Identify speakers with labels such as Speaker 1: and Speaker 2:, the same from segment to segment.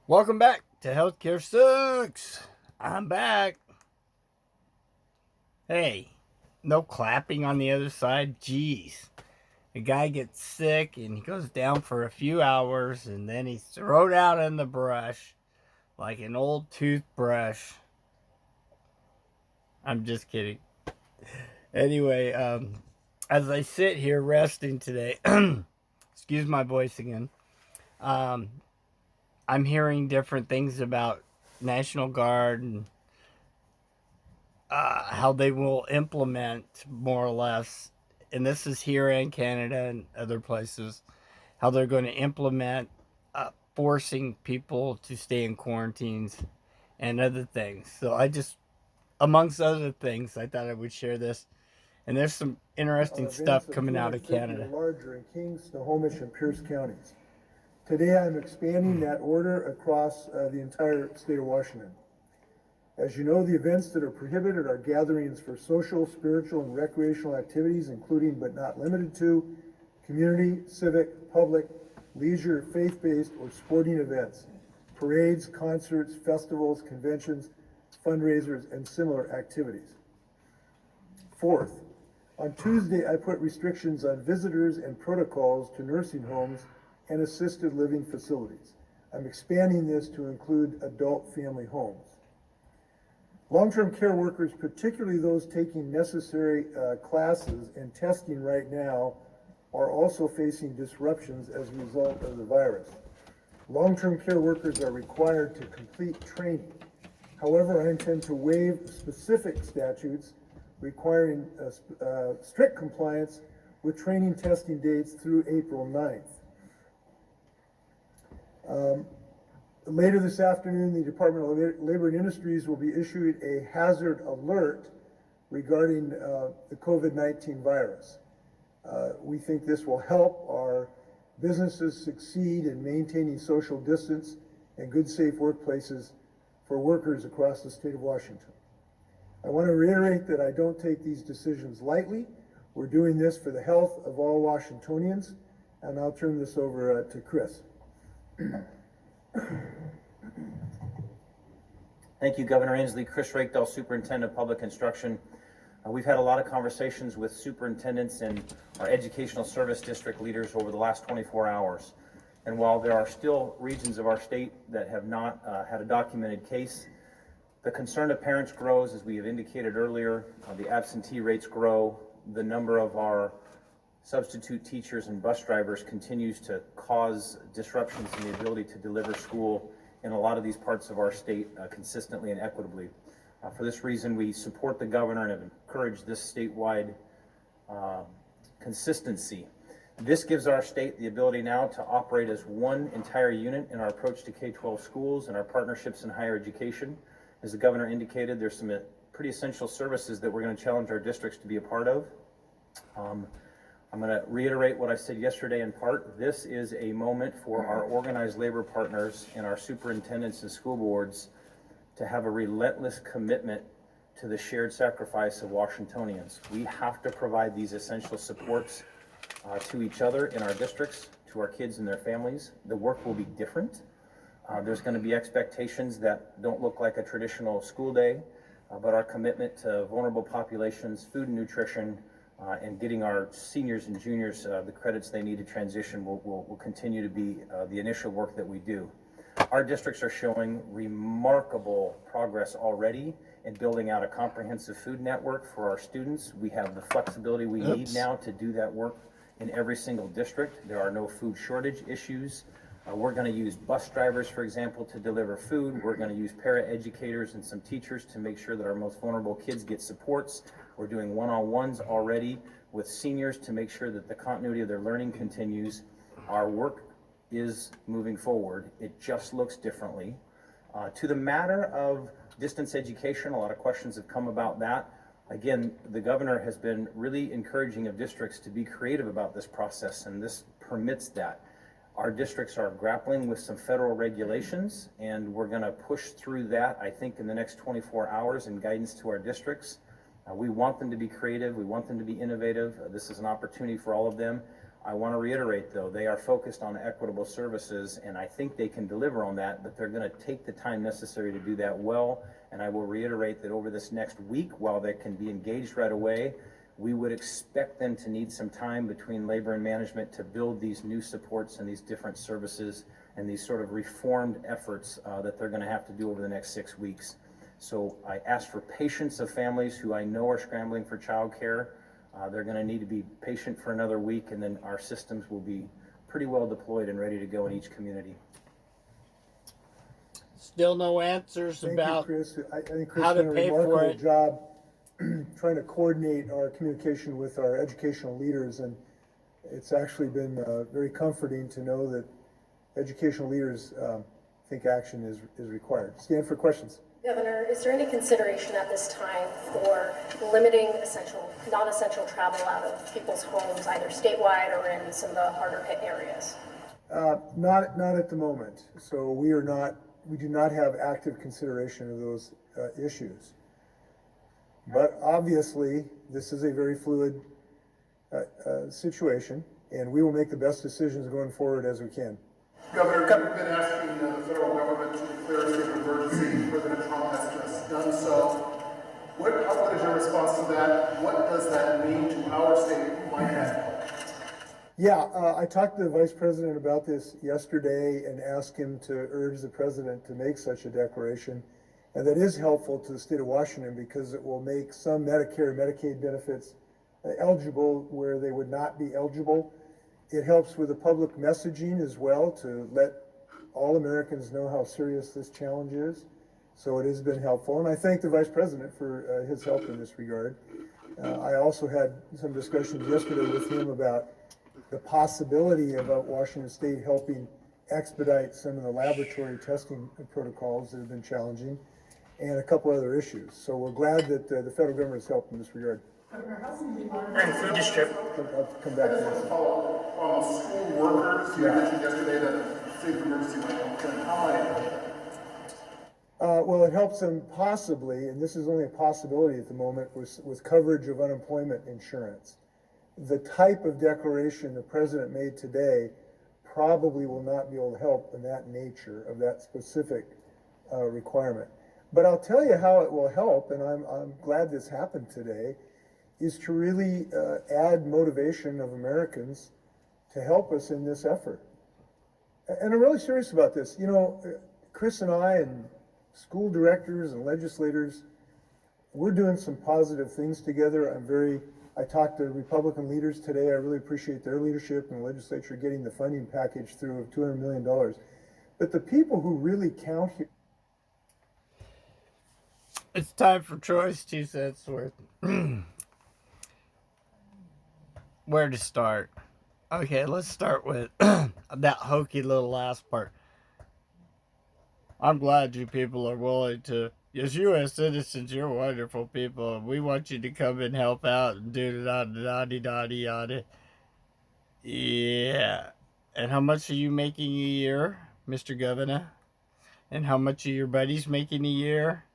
Speaker 1: Welcome back to Healthcare Sucks. I'm back. Hey, no clapping on the other side. Jeez. A guy gets sick and he goes down for a few hours and then he's thrown out in the brush like an old toothbrush. I'm just kidding. Anyway, as I sit here resting today, excuse my voice again. Um, I'm hearing different things about National Guard and how they will implement more or less, and this is here in Canada and other places, how they're going to implement forcing people to stay in quarantines and other things. So I just, amongst other things, I thought I would share this. And there's some interesting stuff coming out of Canada.
Speaker 2: Larger in King, Snohomish, and Pierce counties. Today I'm expanding that order across the entire state of Washington. As you know, the events that are prohibited are gatherings for social, spiritual, and recreational activities, including but not limited to community, civic, public, leisure, faith-based, or sporting events, parades, concerts, festivals, conventions, fundraisers, and similar activities. Fourth, on Tuesday, I put restrictions on visitors and protocols to nursing homes and assisted living facilities. I'm expanding this to include adult family homes. Long-term care workers, particularly those taking necessary classes and testing right now, are also facing disruptions as a result of the virus. Long-term care workers are required to complete training. However, I intend to waive specific statutes requiring strict compliance with training testing dates through April 9th. Later this afternoon, the Department of Labor and Industries will be issued a hazard alert regarding the COVID-19 virus. We think this will help our businesses succeed in maintaining social distance and good, safe workplaces for workers across the state of Washington. I want to reiterate that I don't take these decisions lightly. We're doing this for the health of all Washingtonians, and I'll turn this over to Chris.
Speaker 3: Thank you, Governor Inslee. Chris Rakedall, Superintendent of Public Instruction. We've had a lot of conversations with superintendents and our educational service district leaders over the last 24 hours. And while there are still regions of our state that have not had a documented case, the concern of parents grows, as we have indicated earlier. The absentee rates grow. The number of our substitute teachers and bus drivers continues to cause disruptions in the ability to deliver school in a lot of these parts of our state consistently and equitably. For this reason, we support the governor and have encouraged this statewide consistency. This gives our state the ability now to operate as one entire unit in our approach to K-12 schools and our partnerships in higher education. As the governor indicated, there's some pretty essential services that we're going to challenge our districts to be a part of. I'm going to reiterate what I said yesterday in part. This is a moment for our organized labor partners and our superintendents and school boards to have a relentless commitment to the shared sacrifice of Washingtonians. We have to provide these essential supports to each other in our districts, to our kids and their families. The work will be different. There's going to be expectations that don't look like a traditional school day, but our commitment to vulnerable populations, food and nutrition, and getting our seniors and juniors the credits they need to transition will continue to be the initial work that we do. Our districts are showing remarkable progress already in building out a comprehensive food network for our students. We have the flexibility we need now to do that work in every single district. There are no food shortage issues. We're going to use bus drivers, for example, to deliver food. We're going to use para-educators and some teachers to make sure that our most vulnerable kids get supports. We're doing one-on-ones already with seniors to make sure that the continuity of their learning continues. Our work is moving forward. It just looks differently. To the matter of distance education, a lot of questions have come about that. Again, the governor has been really encouraging of districts to be creative about this process, and this permits that. Our districts are grappling with some federal regulations, and we're going to push through that, I think, in the next 24 hours in guidance to our districts. We want them to be creative. We want them to be innovative. This is an opportunity for all of them. I want to reiterate, though, they are focused on equitable services, and I think they can deliver on that, but they're going to take the time necessary to do that well. And I will reiterate that over this next week, while they can be engaged right away, we would expect them to need some time between labor and management to build these new supports and these different services and these sort of reformed efforts that they're going to have to do over the next 6 weeks. So I ask for patience of families who I know are scrambling for childcare. They're going to need to be patient for another week, and then our systems will be pretty well deployed and ready to go in each community.
Speaker 1: Still no answers
Speaker 2: Thank
Speaker 1: about
Speaker 2: you, Chris. I think Chris
Speaker 1: how to
Speaker 2: did a
Speaker 1: pay for
Speaker 2: remarkable
Speaker 1: it.
Speaker 2: job trying to coordinate our communication with our educational leaders, and it's actually been very comforting to know that educational leaders think action is required. Stand for questions.
Speaker 4: Governor, is there any consideration at this time for limiting non-essential travel out of people's homes, either statewide or in some of the harder hit areas?
Speaker 2: Not at the moment. So we do not have active consideration of those issues. But obviously, this is a very fluid situation, and we will make the best decisions going forward as we can.
Speaker 5: Governor, we've been asking the federal government to declare a state of emergency. President Trump has just done so. What is your response to that? What does that mean to our state?
Speaker 2: Yeah, I talked to the vice president about this yesterday and asked him to urge the president to make such a declaration. And that is helpful to the state of Washington because it will make some Medicare and Medicaid benefits eligible where they would not be eligible. It helps with the public messaging as well to let all Americans know how serious this challenge is. So it has been helpful. And I thank the vice president for his help in this regard. I also had some discussions yesterday with him about the possibility of Washington State helping expedite some of the laboratory testing protocols that have been challenging and a couple other issues. So we're glad that the federal government has helped in this regard.
Speaker 6: And food distribution.
Speaker 2: I'll come back to this.
Speaker 5: School workers, you mentioned yesterday that the state of emergency might help them. How might it help them?
Speaker 2: Well, it helps them possibly, and this is only a possibility at the moment, with coverage of unemployment insurance. The type of declaration the president made today probably will not be able to help in that nature of that specific requirement. But I'll tell you how it will help, and I'm glad this happened today, is to really add motivation of Americans to help us in this effort. And I'm really serious about this. You know, Chris and I and school directors and legislators, we're doing some positive things together. I talked to Republican leaders today. I really appreciate their leadership in the legislature getting the funding package through of $200 million. But the people who really count here.
Speaker 1: It's time for Troy's 2 cents worth. Where to start? Okay, let's start with that hokey little last part. I'm glad you people are willing to. As U.S. citizens, you're wonderful people. We want you to come and help out and do da da da da da. Yeah. And how much are you making a year, Mr. Governor? And how much are your buddies making a year?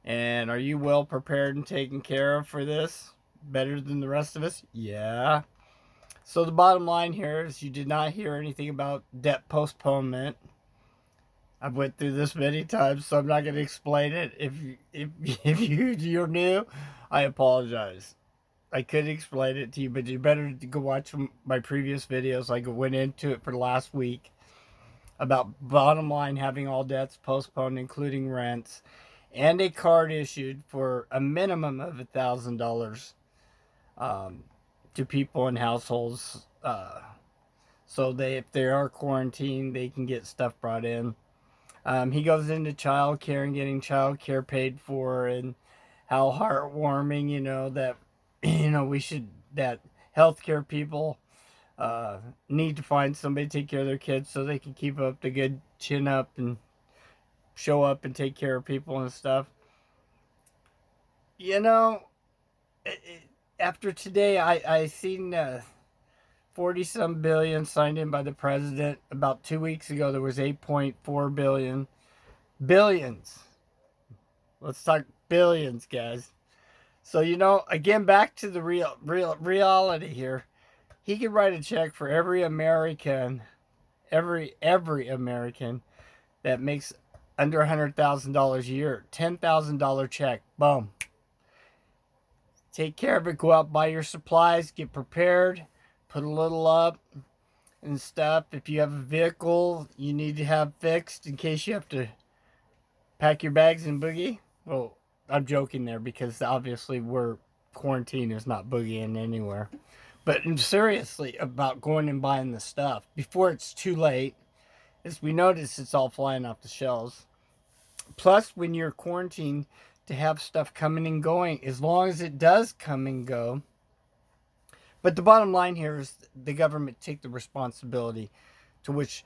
Speaker 1: And are you well prepared and taken care of for this? Better than the rest of us? Yeah. So the bottom line here is you did not hear anything about debt postponement. I've went through this many times, so I'm not going to explain it. If you're new, I apologize. I could explain it to you, but you better go watch my previous videos. I went into it for last week about bottom line having all debts postponed, including rents, and a card issued for a minimum of $1,000 to people in households. So if they are quarantined, they can get stuff brought in. He goes into child care and getting child care paid for, and how heartwarming, that, that healthcare people need to find somebody to take care of their kids so they can keep up the good chin up and show up and take care of people and stuff. After today, I seen 40-some billion signed in by the president. About 2 weeks ago, there was 8.4 billion. Billions. Let's talk billions, guys. So, again, back to the reality here. he could write a check for every American, every American that makes under $100,000 a year. $10,000 check. Boom. Take care of it. Go out, buy your supplies, get prepared, put a little up and stuff. If you have a vehicle you need to have fixed in case you have to pack your bags and boogie. Well, I'm joking there because obviously we're quarantine is not boogieing anywhere. But seriously about going and buying the stuff before it's too late. As we notice, it's all flying off the shelves. Plus, when you're quarantined, to have stuff coming and going, as long as it does come and go. But the bottom line here is the government take the responsibility, to which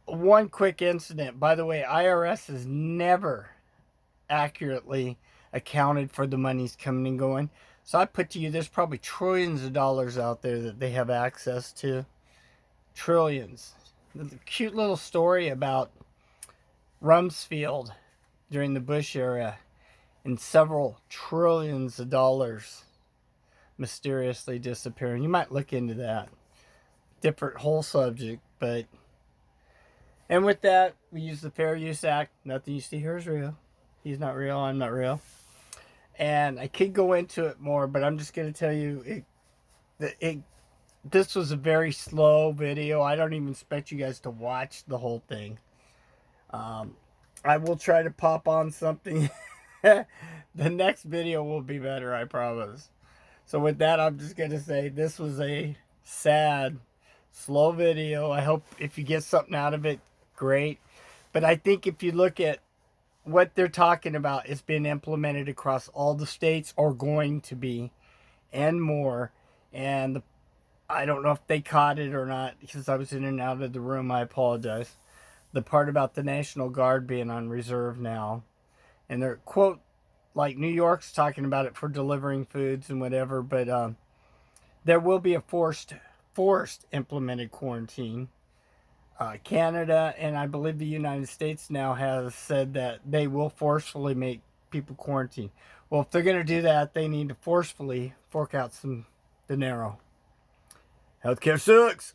Speaker 1: one quick incident. By the way, IRS has never accurately accounted for the monies coming and going. So I put to you, there's probably trillions of dollars out there that they have access to. Trillions. A cute little story about Rumsfeld during the Bush era and several trillions of dollars mysteriously disappearing. You might look into that. Different whole subject, but... And with that, we use the Fair Use Act. Nothing you see here is real. He's not real, I'm not real. And I could go into it more, but I'm just going to tell you, this was a very slow video. I don't even expect you guys to watch the whole thing. I will try to pop on something. The next video will be better, I promise. So with that, I'm just going to say this was a sad, slow video. I hope if you get something out of it, great. But I think if you look at what they're talking about, it's been implemented across all the states or going to be and more. And I don't know if they caught it or not because I was in and out of the room. I apologize. The part about the National Guard being on reserve now. And they're, quote, like New York's talking about it for delivering foods and whatever. But there will be a forced implemented quarantine. Canada and I believe the United States now has said that they will forcefully make people quarantine. Well, if they're going to do that, they need to forcefully fork out some dinero. Healthcare sucks.